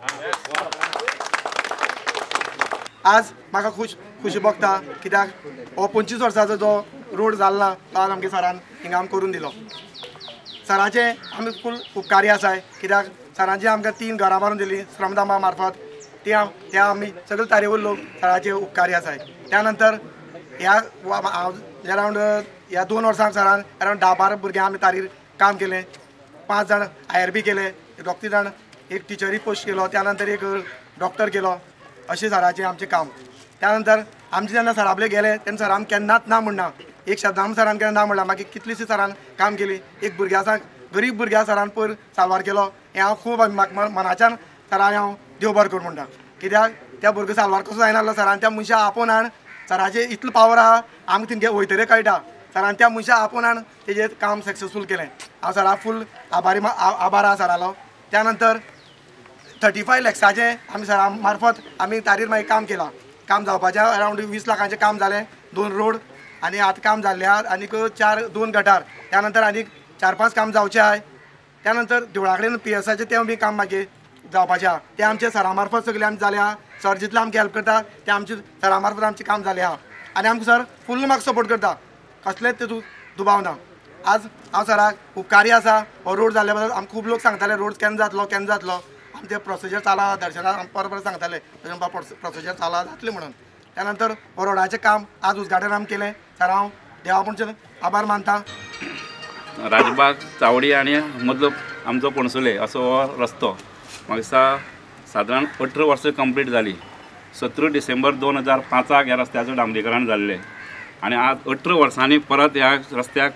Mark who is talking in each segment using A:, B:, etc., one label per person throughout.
A: आज म्हाका खुशी भोगता कित्याक हो 25 वर्सांचो जो रोड जाल्ला तो आज आमगे सरान हिंगा आमकां करून दिलो। सराचे आमी फूल उपकारी आसाय कित्याक सरांची आमकां 3 घरां बांदून दिली श्रमदामा मार्फत ते आमी सगळे तारेवल लोक सराचे उपकारी आसाय। त्यानंतर ह्या अरावंड ह्या 2 वर्सांक सरान अरावंड 10-12 भुरग्यांक आमी तारीर काम केलें। 5 जाण IRB केले, 2 जाण एक टिचरी पोस्ट केलो, त्यानंतर एक डॉक्टर केलो, अशें सराचें आमचें काम। त्यानंतर आमचे जेन्ना सराबले गेले तेन्ना सरान केन्नाच ना म्हणना, एक शब्दान सरान केन्ना ना म्हणला। मागीर कितलीशीं सरान काम केली, एक भुरग्यां गरीब भुरग्या सरान पयर साल्वार केलो, हें हांव खूब म्हाका मनाच्यान सरान हांव देव बरें कर म्हणटा। कित्याक त्या भुरगो साल्वार कसो जायनासलो सरान त्या मनशा आपोवनान सराचें इतलो पावर आहा आमकां थिंगे वयतरे कळटा। सरान त्या मनशा आपोवनान तेजें काम सक्सेसफूल केलें। हांव सरा फूल आभार आहा सरालो। त्यानंतर 35 लॅक्साचें आमी सरा मार्फत आमी तारीर मागीर काम केलां। काम जावपाचें अरावंड 20 लाखांचें काम जालें, 2 रोड आनी आतां काम जाल्लें आहा आनीक 2 गटार। त्यानंतर आनीक 4-5 काम जावचें आहाय। त्यानंतर देवळा कडेन PSAचें तें बी काम मागीर जावपाचें आहा, तें आमच्या सरा मार्फत सगळें आमी जालें आहा। सर जितलें आमकां हेल्प करता तें आमच्या सरा मार्फत आमचें काम जालें आहा आनी आमकां सर फूल म्हाका सपोर्ट करता, कसलेंच तेतून दुबाव ना। आज हांव सराक उपकारी आसा। हो रोड जाल्ल्या बद्दल आमकां खूब लोक सांगताले रोड केन्ना जातलो आमचे प्रोसिजर चाला दर्शनाक परत सांगताले प्रोसिजर चाला जातलें म्हणून। त्यानंतर हो रोडाचें काम आज उद्घाटन आमी केलें। सर हांव देवा पुणच्यान आभार मानता।
B: राजबाग चावडी आनी मदलो आमचो पणसुले असो हो रस्तो म्हाका दिसता सादारण 18 वर्सां कंप्लीट जाली। 17 डिसेंबर 2005 ह्या रस्त्याचें डांबरीकरण जाल्लें आनी आज 18 वर्सांनी परत ह्या रस्त्याक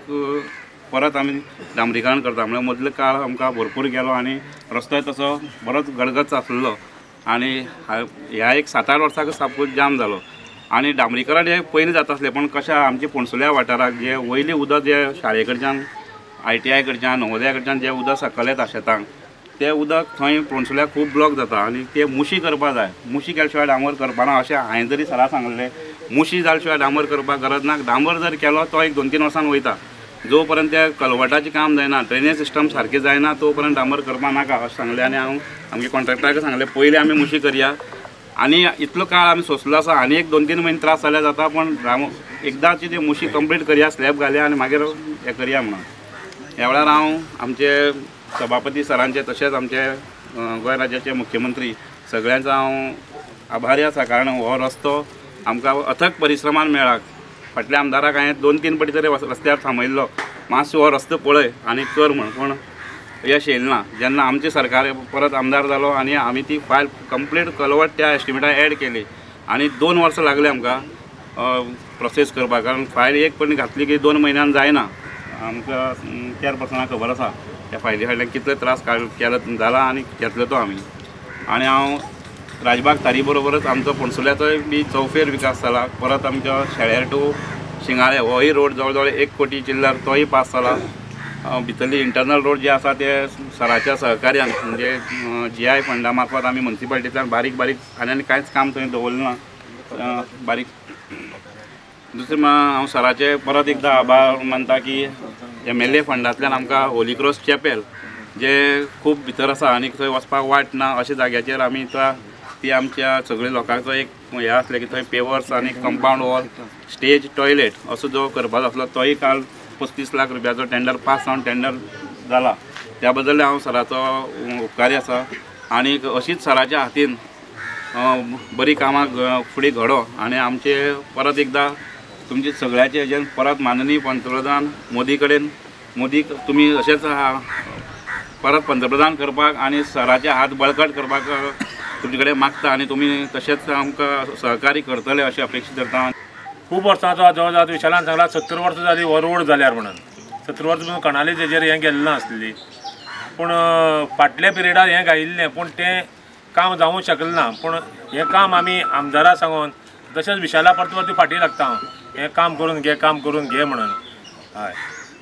B: परत आमी डांबरीकरण करता। म्हळ्यार मदलो काळ आमकां भरपूर गेलो आनी रस्तोय तसो बरोच गडगच आसलो आनी ह्या एक 7-8 वर्सांक सापूच जाम जालो आनी डांबरीकरण हे पयलीं जाता आसलें। पूण कशें आमच्या पणसुल्या वाठाराक जे वयली उदक जे शाळे कडच्यान ITI कडच्यान नवोदया कडच्यान जें उदक सकयल येता शेतांक तें उदक थंय पणसुल्याक खूब ब्लॉक जाता आनी तें मुशी करपा जाय। मुशी केल्या शिवाय डांबर करपाना अशें हांवें तरी सराक सांगलें। मुशी जाल्या शिवाय डांबर करपाक गरज ना, डांबर जर केलो तो एक 2-3 वर्सान वयता। जो पर्यंत त्या कलवटाचें काम जायना, ड्रेनेज सिस्टम सारकें जायना तो पर्यंत डांबर करपा नाका अशें सांगलें आनी हांव आमच्या कॉन्ट्रॅक्टराक सांगलें पयलीं आमी मुशी करया आनी इतलो काळ आमी सोंसलो आसा आनी एक 2-3 म्हयने त्रास जाल्यार जाता पूण एकदांची ती मुशी कंप्लीट करया, स्लॅब घालया आनी मागीर हें करया म्हणून। ह्या वेळार हांव आमचे सभापती सरांचे तशेंच आमचे गोंय राज्याचे मुख्यमंत्री सगळ्यांचो हांव आभारी आसा, कारण हो रस्तो आमकां अथक परिश्रमान मेळ्ळा। फाटल्या आमदाराक हांवें 2-3 फावटी तरी रस्त्यार थांबयल्लो मातसो हो रस्तो पळय आनी कर म्हण, पूण यश येयलें ना। जेन्ना आमचे सरकार परत आमदार जालो आनी आमी ती फायल कंप्लीट कलवट त्या एस्टिमेटार एड केली आनी 2 वर्सां लागले आमकां प्रोसेस करपाक, कारण फायल एक पण घातली की 2 म्हयन्यान जायना। आमकां चेअरपर्सनाक खबर आसा त्या फायली फाटल्यान कितले त्रास केलो जाला आनी घेतलो तो आमी। आनी हांव राजबाग तारी बरोबरच आमचो पणसुल्याचोय बी चौफेर विकास जाला। परत आमचो शेळ्यार टू शिंगाळे होय रोड जवळ जवळ 1 कोटी चिल्लर तोय पास जाला। भितरली इंटरनल रोड जे आसा ते सराच्या सहकार्यान म्हणजे GI फंडा मार्फत आमी म्युन्सिपालिटींतल्यान बारीक आनी कांयच काम थंय दवरलें ना बारीक। दुसरें हांव सराचे परत एकदां आभार मानता की MLA फंडांतल्यान आमकां होली क्रॉस चॅपेल जे खूब भितर आसा आनी थंय वचपाक वाट ना अशा जाग्याचेर आमी ती आमच्या सगळ्या लोकांचो एक हें आसलें की थंय पेवर्स आनी कंपाउंड वॉल, स्टेज, टॉयलेट असो जो करपाचो आसलो तोय काल 35 लाख रुपयाचो टेंडर पास जावन टेंडर जाला। त्या बद्दल हांव सराचो उपकारी आसा आनी अशीच सराच्या हातीन बरी कामां फुडें घडो आनी आमचे परत एकदां तुमचे सगळ्याचे हेजेर परत माननीय पंतप्रधान मोदीक तुमी अशेंच परत पंतप्रधान करपाक आनी सराचे हात बळकट करपाक तुमचे कडेन मागता आनी तुमी तशेंच आमकां सहकार्य करतले अशें अपेक्षीत करता।
C: खूब वर्सांचो जवळ जवळ विशालान सांगला 70 वर्सां जाली हो रोड जाल्यार म्हणून। 70 वर्सां कोणाली तेजेर हें गेल्लें नासलेली, पूण फाटल्या पिरियडार हें घायिल्लें पूण तें काम जावूंक शकलें ना। पूण हें काम आमी आमदारा सांगून तशेंच विशाला परत फाटी लागता हें काम करून घे म्हणून। हय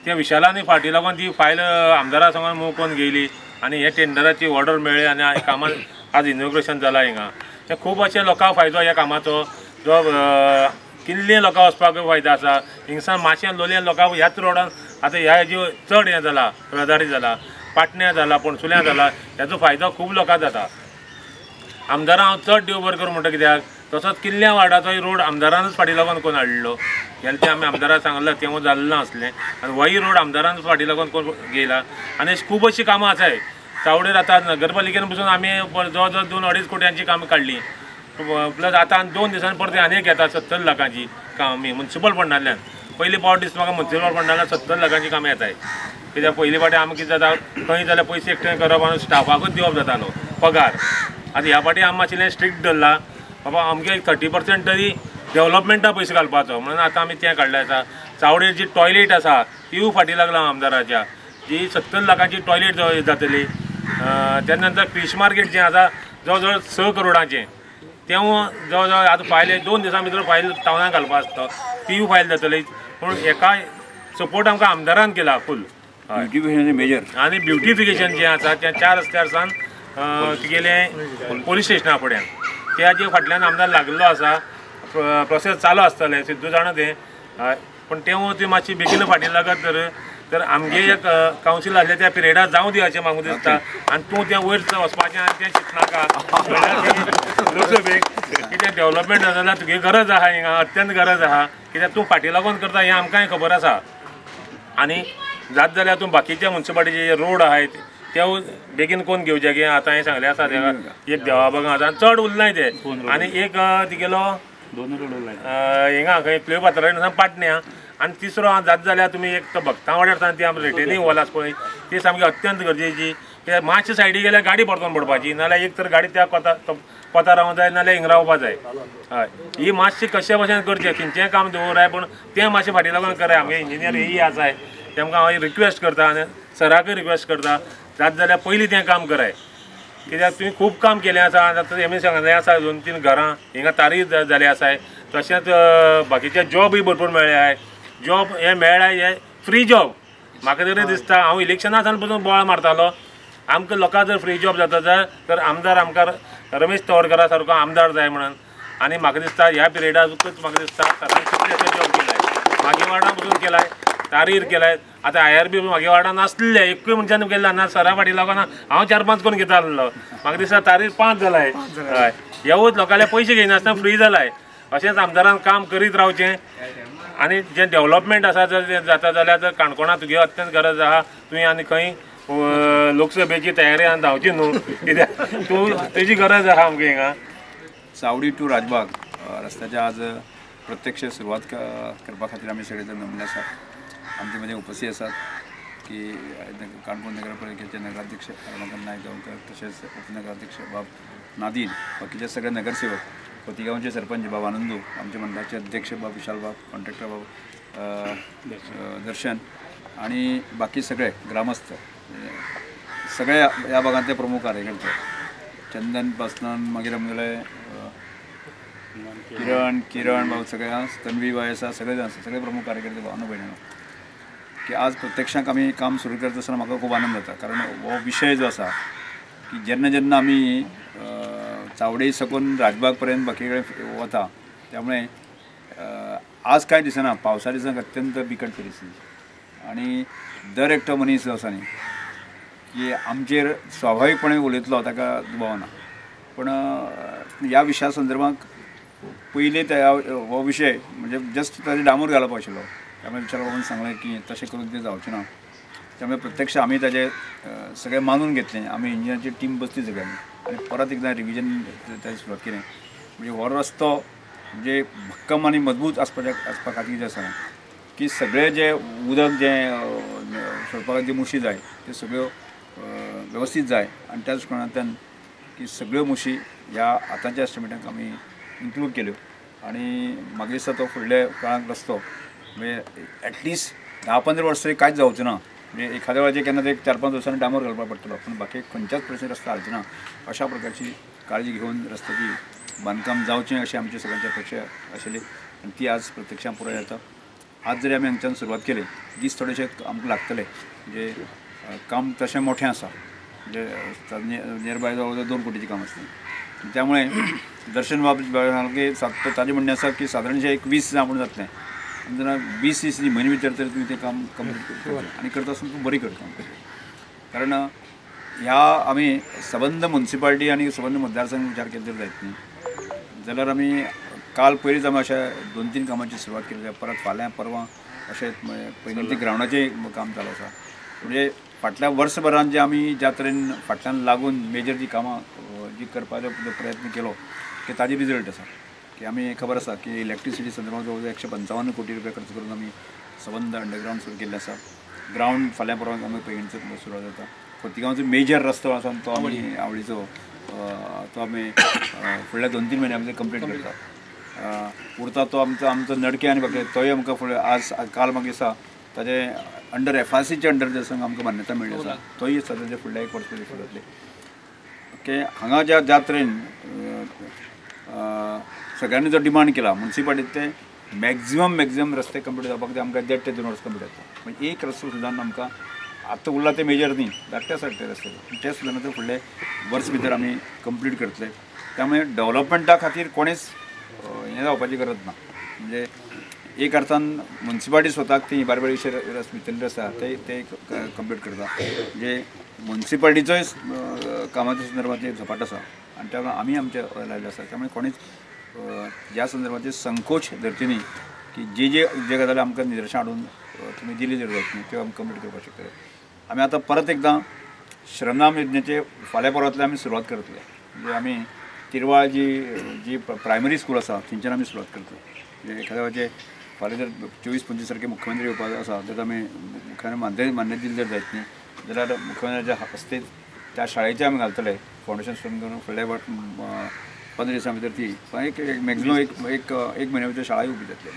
C: त्या विशालांनी फाटी लागून ती फायल आमदारा सांगून मूव करून घेयली आनी हे टेंडराची ऑर्डर मेळ्ळी आनी कामां आज इनॉग्रेशन जाला हिंगा। हे खूब अशे लोकांक फायदो ह्या कामाचो जो किल्ले लोकांक वचपाक फायदो आसा। हिंगसान मातशें लोलयें लोकांक ह्याच रोडान आतां ह्या हेजी चड हें जाला, रहदारी जाला, पाटण्या जाला, पणसुल्या जाला, हेजो फायदो खूब लोकांक जाता। आमदारां हांव चड देव बरें करूं म्हणटा कित्याक तसोच किल्ल्या वार्डाचोय रोड आमदारानूच फाटीं लागून कोण हाडलो गेल्या ते आमी आमदाराक सांगलें तेव्हा जाल्लें नासलें आनी होय रोड आमदारानूच फाटीं लागून कोण गेला आनी अशी खूब अशीं कामां आसाय चावडेर आतां नगरपालिकेन पसून आमी जवळ जवळ 2-2.5 कोट्यांची कामां काडलीं प्लस आतां 2 दिसांनी परत आनी एक येता 70 लाखांची कामां म्युन्सिपल फंडांतल्यान पयलीं पावट दिसता म्हाका म्युन्सिपल फंडांतल्यान 70 लाखांची कामां येताय कित्याक पयलीं फावटी आमी कितें जाता खंय जाल्यार पयशे एकठांय करप आनी स्टाफाकूच दिवप जातालो पगार आतां ह्या फावटी आमी मातशें स्ट्रिक्ट धरला बाबा आमगे एक 30% तरी डेव्हलपमेंटा पयशे घालपाचो म्हणून आतां आमी तें काडलें आसा चावडेर जी टॉयलेट आसा तीय फाटीं लागला आमदाराच्या जी 70 लाखांची टॉयलेट जातली त्या नंतर फिश मार्केट जें आसा जवळ जवळ 6 करोडाचें तेव्हा जवळ जवळ आतां फायल 2 दिसां भितर फायल टावनाक घालपा आसता तीय फायल जातली पूण एका सपोर्ट आमकां आमदारान केला फूल
D: ब्युटिफिकेशन मेजर
C: आनी ब्युटिफिकेशन जें आसा तें 4 रस्त्यार सावन तुगेलें पुलीस स्टेशना फुड्यान त्या जे फाटल्यान आमदार लागलेलो आसा प्रोसेस चालू आसतलें सिद्धू जाणा तें पण तेव्हा ती मातशी बेगीन फाटीं लागत तर आमगे एक कावन्सील आसलें त्या पिरियडार जावं दी अशें म्हाका दिसता आनी तूं तें वयर वचपाचें आनी तें चिंतनाका लोकसभेक कितें डेव्हलपमेंट जाल्यार तुगे गरज आहा हिंगा अत्यंत गरज आहा कित्याक तूं फाटीं लागून करता हें आमकांय खबर आसा आनी जात जाल्यार तूं बाकीचे म्युन्सिपालिटीचे जे रोड आहात ते बेगीन कोण घेवचे की आतां हें सांगलें आसा तेका एक देवाबागा आसा चड उरलाय ते आनी एक तिगेलो
B: 2 रोड उरलाय
C: हिंगा खंय क्लेपात्रान पाटण्या आनी तिसरो जात जाल्यार तुमी एक तो भक्तां वाड्यार ती आमी रिटेनिंग वॉल आसा पळय ती सामकी अत्यंत गरजेची कित्याक मातशे सायडीक गेल्यार गाडी परतून पडपाची नाल्यार एक तर गाडी त्या कोता रावूंक जाय नाल्यार हिंग रावपा जाय हय ही मातशी कशे भशेन करचें खंयचेंय काम दवराय पूण तें मातशें फाटीं लागून कराय आमगे इंजिनियर ही आसाय तेमकां हांव रिक्वेस्ट करता आनी सराकय रिक्वेस्ट करता जात जाल्यार पयलीं तें काम कराय कित्याक तुवें खूब काम केलें आसा आतां एम एस सांगलें आसा 2-3 घरां हिंगा तारी जाले आसाय तशेंच बाकीचे जॉबूय भरपूर मेळ्ळे आहाय जॉब हे मेळ्ळाय हे फ्री जॉब म्हाका तरी दिसता हांव इलेक्शना सावन पसून बोवाळ मारतालो आमकां लोकांक जर फ्री जॉब जाता तर आमदार आमकां रमेश तवडकरा सारको आमदार जाय म्हणून आनी म्हाका दिसता ह्या पिरियडाकूच म्हाका दिसता कितलेशे जॉब केलाय म्हागे वार्डा पसून केलाय तारीर केलाय आतां IRB म्हागे वार्डान नासले एकूय मनशान केला ना सरा फाटीं लागून हांव 4-5 कोण घेता आसलो म्हाका दिसता तारीर 5 जालाय हय हेवूच लोकांले पयशे घेयनासतना फ्री जालाय अशेंच आमदारान काम करीत रावचें आनी जें डेव्हलपमेंट आसा जर जाता जाल्यार जर काणकोणा तुगे अत्यंत गरज आहा तुवें आनी खंय लोकसभेची तयारी आनी धांवची न्हू कित्याक तूं तेजी गरज आहा आमगे हिंगा
D: चावडी टू राजबाग रस्त्याची आज प्रत्यक्ष सुरवात करपा खातीर आमी सगळे जण नमले आसात आमचे मदीं उपस्थित आसात की काणकोण नगरपालिकेचे नगराध्यक्ष रमाकांत नायक गांवकर तशेंच उपनगराध्यक्ष बाब नादीन बाकीचे सगळे नगरसेवक खोतीगांवचे सरपंच बाब आनंदू आमच्या मंडळाचे अध्यक्ष बाब विशाल बाब कॉन्ट्रॅक्टर बाब दर्शन आणि बाकी सगळे ग्रामस्थ सगळे ह्या भागांतले प्रमुख कार्यकर्ते चंदन पासनान मागीर आमगेले किरण बाब सगळे तन्वी बाय आसा सगळे जाण सगळे प्रमुख कार्यकर्ते भावना भयणीनो की आज प्रत्यक्षाक आमी काम सुरू करता आसतना म्हाका खूब आनंद जाता कारण हो विशय जो आसा की जेन्ना आमी चावडे साकून राजबाग पर्यंत बाकी कडेन वता त्यामुळे आज कांय दिसना पावसा दिसांक अत्यंत बिकट परिस्थिती आणि दर एकटो मनीस जो आसा न्ही की आमचेर स्वाभावीकपणे उलयतलो ताका दुबाव ना पण ह्या विशया संदर्भात पयलीं हो विशय म्हणजे जस्ट ताजे डांबूर घालप आशिल्लो त्यामुळे विचार बाबून सांगलें की तशें करून तें जावचें ना त्यामुळे प्रत्यक्ष आमी ताजें सगळें मानून घेतलें आमी इंजिनियराची टीम बसली सगळ्यांनी आनी परत एकदां रिविजन ताची सुरवात केलें म्हणजे हो रस्तो म्हणजे भक्कम आनी मजबूत आसपा खातीर जें आसा की सगळें जें उदक जें सोडपाक जी मुशी जाय त्यो सगळ्यो वेवस्थीत जाय आनी त्याच कारणांतल्यान की सगळ्यो मुशी ह्या आतांच्या एस्टिमेटाक आमी इन्क्लूड केल्यो आनी म्हाका दिसता तो फुडल्या काळांत रस्तो म्हणजे एटलिस्ट 10-15 वर्स तरी कांयच जावचें ना म्हणजे एखाद्या वेळाचेर केन्ना तरी 4-5 वर्सांनी डांबोर घालपाक पडटलो पूण बाकी खंयच्याच प्रश्न रस्तो हालचे ना अशा प्रकारची काळजी घेवन रस्त्याची बांदकाम जावचें अशी आमची सगळ्यांची अपेक्षा आशिल्ली आनी ती आज प्रत्यक्षान पुराय जाता आज जरी आमी हांगच्यान सुरवात केली दीस थोडेशे आमकां लागतले म्हणजे काम तशें मोठें आसा म्हणजे नियर बाय जवळ 2 कोटीचें काम आसलें त्यामुळे दर्शन बाब की ताजें म्हणणें आसा की सादारणशें एक 20 दिसां पूण जातलें जेन्ना 20 म्हयने भितर तर तुवें तें काम कंप्लीट करचें आनी करता आसतना तूं बरी करता कारण ह्या आमी सबंद म्युन्सिपालिटी आनी सबंद मतदारसंघ विचार केले तर जायत न्ही जाल्यार आमी काल पयलींच आमी अशा 2-3 कामांची सुरवात केली परत फाल्यां परवां अशें पयलीं ते ग्रावंडाचें काम चालू आसा म्हणजे फाटल्या वर्सभरान जे आमी ज्या तरेन फाटल्यान लागून मेजर जी कामां जी करपाचो प्रयत्न केलो की ताजे रिजल्ट आसा की आमी खबर आसा की इलेक्ट्रिसिटी संदर्भात जवळ 155 कोटी रुपया खर्च करून आमी सबंद अंडरग्रावंड सुरू केल्ले आसा ग्रावंड फाल्यां परवां आमी पयलींचो सुरवात जाता खोतीगांवचो मेजर रस्तो आसा तो आमी आवडीचो तो आमी फुडल्या 2-3 म्हयन्या भितर कंप्लीट करता उरता तो आमचो नडके आनी बाकी तोय आमकां फुडें आज काल म्हाका दिसता ताजे अंडर FRCचे अंडर जे आसा आमकां मान्यता मेळ्ळी आसा तोय आसा ताजे फुडल्या 1 वर्स तरी फुडें ओके हांगा ज्या तरेन सगळ्यांनी जो डिमांड केला म्युन्सिपालिटीत ते मॅक्झिमम रस्ते कंप्लीट जावपाक ते आमकां 1.5 ते 2 वर्स कंप्लीट जाता म्हणजे एक रस्तो सुद्दां आमकां आतां उरला ते मेजर न्ही धाकट्या सारके रस्ते ते सुद्दां ते फुडले वर्स भितर आमी कंप्लीट करतले त्यामुळे डेव्हलपमेंटा खातीर कोणेच हें जावपाची गरज ना म्हणजे एक अर्थान म्युन्सिपालिटी स्वताक ती बारबारीचे भितरले आसा ते कंप्लीट करता म्हणजे म्युन्सिपालिटीचोय कामाच्या संदर्भात झपाट आसा आनी त्या आमी आमचे लायले आसा त्यामुळे कोणेच ह्या संदर्भात संकोच धरचे न्ही की जे गजाली आमकां निदर्शन हाडून तुमी दिली जर जायत न्ही त्यो आमी कंप्लीट करपाक शकतले आमी आतां परत एकदां श्रमदान योजनेचे फाल्यां परवांतल्यान आमी सुरवात करतले म्हणजे आमी तिरवाळ जी प्रायमरी स्कूल आसा थंयच्यान आमी सुरवात करतले म्हणजे एखाद्या वेळाचे फाल्यां जर 24-25 तारखे मुख्यमंत्री येवपाक आसा तर आमी मुख्यमंत्री मान्य दिली जर जायत न्ही जाल्यार मुख्यमंत्र्याच्या हस्ते त्या शाळेचे आमी घालतले फावंडेशन सुरू करून फुडल्या 15 दिसां भितर ती एक मॅक्झिमम एक म्हयन्या भितर शाळाय उबी जातली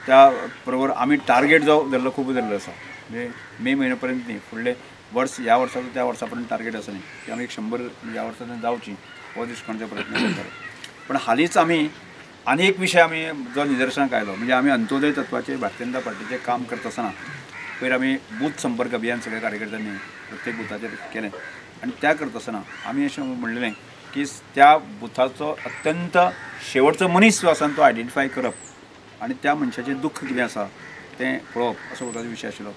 D: त्या बरोबर आमी टार्गेट जो धरलो खूब धरलो आसा म्हणजे मे म्हयन्या पर्यंत न्ही फुडले वर्स ह्या वर्साचो त्या वर्सा पर्यंत टार्गेट आसा न्ही की आमी 100 ह्या वर्सांत जावची हो दिसपणाचो प्रयत्न करतले पण हालींच आमी आनी एक विशय आमी जो निदर्शनाक आयलो म्हणजे आमी अंत्योदय तत्वाचेर भारतीय जनता पार्टीचें काम करता आसतना पयर आमी बूथ संपर्क अभियान सगळ्या कार्यकर्त्यांनी प्रत्येक बुथाचेर केलें आनी त्या करता आसतना आमी अशें म्हणलेलें की त्या बुथाचो अत्यंत शेवटचो मनीस जो आसा तो आयडेंटिफाय करप आनी त्या मनशाचें दुख्ख कितें आसा तें पळोवप असो बुथाचो विशय आशिल्लो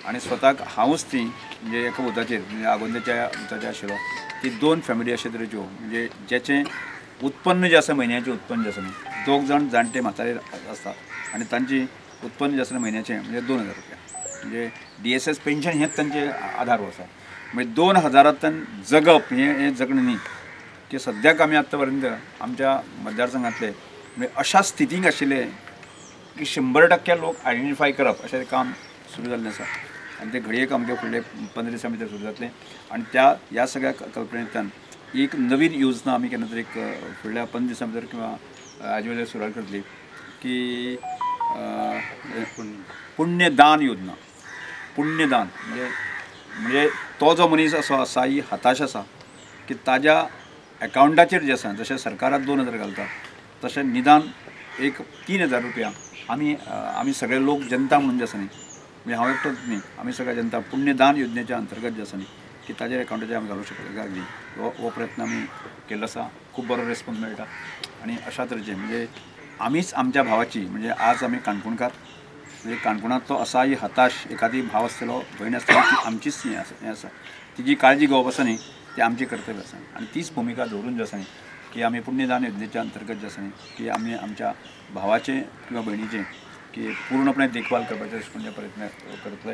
D: आनी स्वताक हांवूच ती म्हणजे एका बुथाचेर म्हणजे आगोंदेच्या बुथाचेर आशिल्लो ती 2 फॅमिली अशे तरेच्यो म्हणजे जेचें उत्पन्न जें आसा म्हयन्याचें उत्पन्न जें आसा न्ही 2 जाण जाणटे म्हातारे आसता आनी तांची उत्पन्न जें आसा म्हयन्याचें म्हणजे 2000 रुपया म्हणजे DSS पेन्शन हेंच तांचें आधार आसा म्हणजे 2000 जगप हें जगणें न्ही की सद्याक आमी आत्ता पर्यंत आमच्या मतदारसंघांतले म्हणजे अशा स्थितीक आशिल्ले की 100% लोक आयडेंटिफाय करप अशें काम सुरू जाल्लें आसा आनी ते घडयेक आमगे फुडले 15 दिसां भितर सुरू जातलें आनी ह्या सगळ्या कल्पनेंतल्यान एक नवीन योजना आमी केन्ना तरी एक फुडल्या 15 दिसां भितर किंवा हाजे वेळार सुरवात करतली की पुण्यदान योजना पुण्यदान म्हणजे तो जो मनीस असो आसा ही हताश आसा की ताज्या अकावंटाचेर जे आसा जशें सरकाराक 2000 घालता तशें निदान एक 3000 रुपया आमी सगळे लोक जनता म्हणून जे आसा न्ही म्हणजे हांव एकटोच न्ही आमी सगळ्या जनता पुण्यदान योजनेच्या अंतर्गत जे आसा न्ही की ताजेर अकावंटाचेर आमी घालूंक शकता हो प्रयत्न आमी केल्लो आसा खूब बरो रिस्पॉन्स मेळटा आनी अशा तरेचे म्हणजे आमीच आमच्या भावाची म्हणजे आज आमी काणकोणकार म्हणजे काणकोणांतलो असाही हताश एखादी भाव आसतलो भयण आसतली ती आमचीच हें आसा तिजी काळजी घेवप आसा न्ही ते आमचें कर्तव्य आसा आनी तीच भुमिका दवरून जे आसा न्ही की आमी पुण्यदान योजनेच्या अंतर्गत जे आसा न्ही की आमी आमच्या भावाचें किंवा भयणीचें की पूर्णपणे देखभाल करपाचें म्हणजे प्रयत्न करतले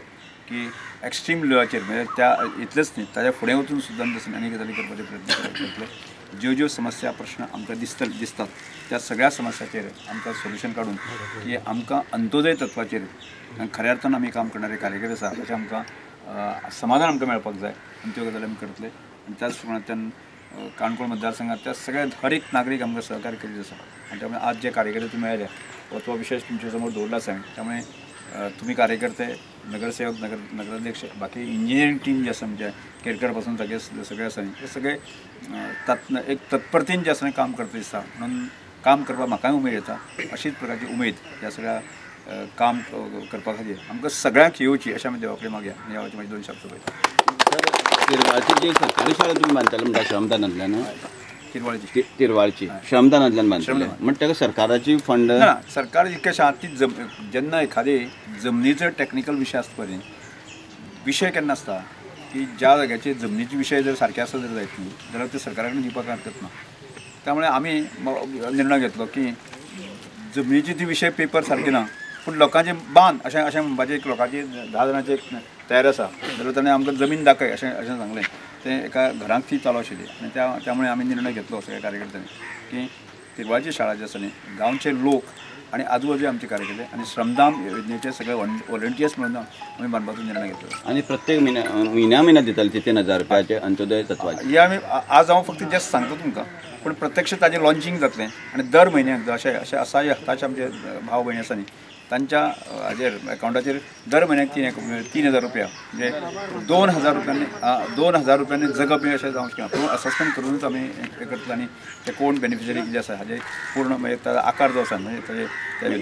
D: की एक्स्ट्रीम लेवलाचेर म्हणजे त्या इतलेंच न्ही ताच्या फुडें वचून सुद्दां जसं आनी गजाली करपाचे प्रयत्न करतले ज्यो समस्या प्रश्न आमकां दिसतात त्या सगळ्या समस्याचेर आमकां सोल्युशन काडून की आमकां अंत्योदय तत्वाचेर खऱ्या अर्थान आमी काम करणारे कार्यकर्ते आसा तशें आमकां समाधान आमकां मेळपाक जाय आनी त्यो गजाली आमी करतले आनी त्याच प्रमाणांतल्यान काणकोण मतदारसंघात त्या सगळ्या हर एक नागरीक आमकां सहकार्य करीत आसा आनी त्यामुळे आज जे कार्यकर्ते तुमी मेळ्ळे तो विशेष तुमचे समोर दवरला आसा त्यामुळे तुम्ही कार्यकर्ते नगरसेवक नगराध्यक्ष बाकी इंजिनियरिंग टीम जे आसा म्हणजे केरकर पासून सगळे आसा न्ही ते सगळे एक तत्परतेन जे आसा काम करता दिसता म्हणून काम करपाक म्हाकाय उमेद येता अशीच प्रकारची उमेद ह्या सगळ्या काम करपा खातीर आमकां सगळ्यांक येवची अशें आमी देवा कडेन मागया ह्या म्हाजे 2 शब्द पळयता
E: तिरवाळची जी सरकारी शाळा तुम्ही बांदताले म्हणटा श्रमदानांतल्यान तिरवाळची श्रमदानांतल्यान बांदताले म्हणजे ताका सरकाराची फंड
D: ना सरकार इतकें आसा ती जेन्ना एखादी जमनीचो टॅक्निकल विशय आसता पळय विशय केन्ना आसता की ज्या जाग्याचे जमनीचे विशय जर सारखे आसा जर जायत न्ही जाल्यार ते सरकारा कडेन दिवपाक हरकत ना. त्यामुळे आम्ही निर्णय घेतलो की जमनीचे ती विशय पेपर सारके ना पूण लोकांचे बांद अशें अशें म्हणपाचें एक लोकांची 10 जाणांची एक तयारी आसा जाल्यार ताणें आमकां जमीन दाखय अशें अशें सांगलें. तें एका घरांक ती चालू आशिल्ली आनी त्यामुळे आमी निर्णय घेतलो सगळ्या कार्यकर्त्यांनी की तिरवाळची शाळा जी आसा न्ही गांवचे लोक आणि आजूबाजू आमचे कार्यकर्ते आणि श्रमदान योजनेचे सगळे व्हॉलंटियर्स म्हणून आम्ही बांदपाचो निर्णय घेतलो.
E: आणि प्रत्येक म्हयन्या दिताले ते 3,000 रुपयाचे अंत्योदय तत्वाचे.
D: हे आमी आज हांव फक्त जस्ट सांगता तुमकां पूण प्रत्यक्ष ताजें लॉन्चिंग जातलें आणि दर म्हयन्याक अशें अशें असाय हक्काचे आमचे भाव भयणी आसा न्ही तांच्या हाजेर अकावंटाचेर दर म्हयन्याक 3,000 रुपया म्हणजे 2,000 रुपयांनी जगप हे अशें जावंक शकना. पूण असेसमेंट करूनच आमी हें करतले आनी ते कोण बेनिफिशरी कितें आसा हाजे पूर्ण म्हणजे ताजो आकार जो आसा म्हणजे ताजे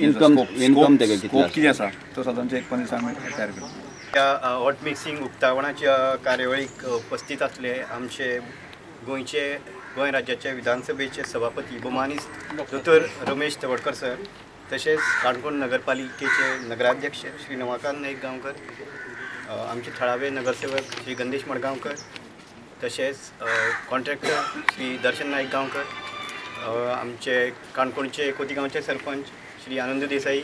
E: इन्कम
D: स्कोप कितें आसा तो सादारणचे 1-5 दिसांनी आमी तयार करतले.
F: त्या हॉट मिक्सिंग उक्तावणाच्या कार्यावळीक उपस्थित आसले आमचे गोंय राज्याचे विधानसभेचे सभापती भौमानिस्त दोतोर रमेश तवडकर सर, तसेच काणकोण नगरपालिकेचे नगराध्यक्ष श्री नवाकांत नाईक गांवकर, आमचे थळावे नगरसेवक श्री गंदेश मडगांवकर, तसेच कॉन्ट्रॅक्टर श्री दर्शन नाईक गांवकर, आमचे काणकोणचे कोतीगांवचे सरपंच श्री आनंद देसाई,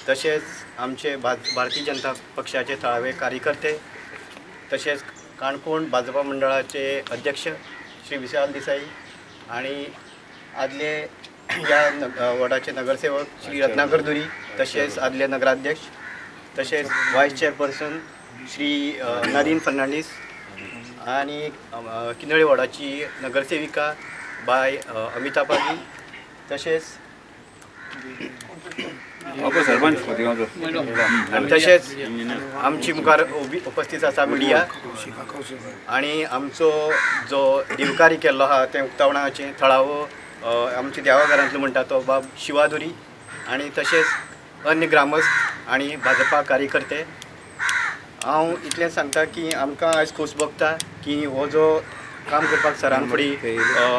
F: तसेच आमचे भारतीय जनता पक्षाचे थळावे कार्यकर्ते, तसेच काणकोण भाजपा मंडळाचे अध्यक्ष श्री विशाल देसाई आणि आदले या वॉर्डाचे नगरसेवक श्री रत्नाकर दुरी, तसेच आदले नगराध्यक्ष, तसेच व्हाईस चेअरपर्सन श्री नादीन फर्नांडीस आणि किनळे वॉर्डाची नगरसेविका बाय अमिता पागी, तसेच तसेच आमची मुखार उपस्थित आसा मिडिया आणि आमचो जो दिवकारी केल्लो आहा तें उक्तावणाचें थळावो आमच्या देवाघरांतलो म्हणटा तो बाब शिवादुरी आणि तसेच अन्य ग्रामस्थ आणि भाजपा कार्यकर्ते. हांव इतलें सांगता की आमकां आयज खोस भोगता की हो जो काम करपाक सरान फुडें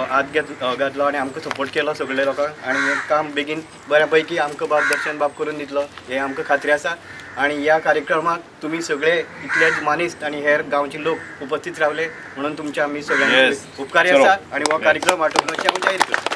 F: हात घातलो आनी आमकां सपोर्ट केलो सगळे लोकांक आणि हें काम बेगीन बऱ्या पैकी आमकां दर्शन बाब करून दितलो हे आमकां खात्री आसा. आणि ह्या कार्यक्रमाक तुमी सगळे इतलेच मानिस्त आणि हेर गांवचे लोक उपस्थित रावले म्हणून तुमचे आमी सगळ्यांचे उपकारी आसा आणि हो कार्यक्रम आटोवपाची आमी जाहीर करता.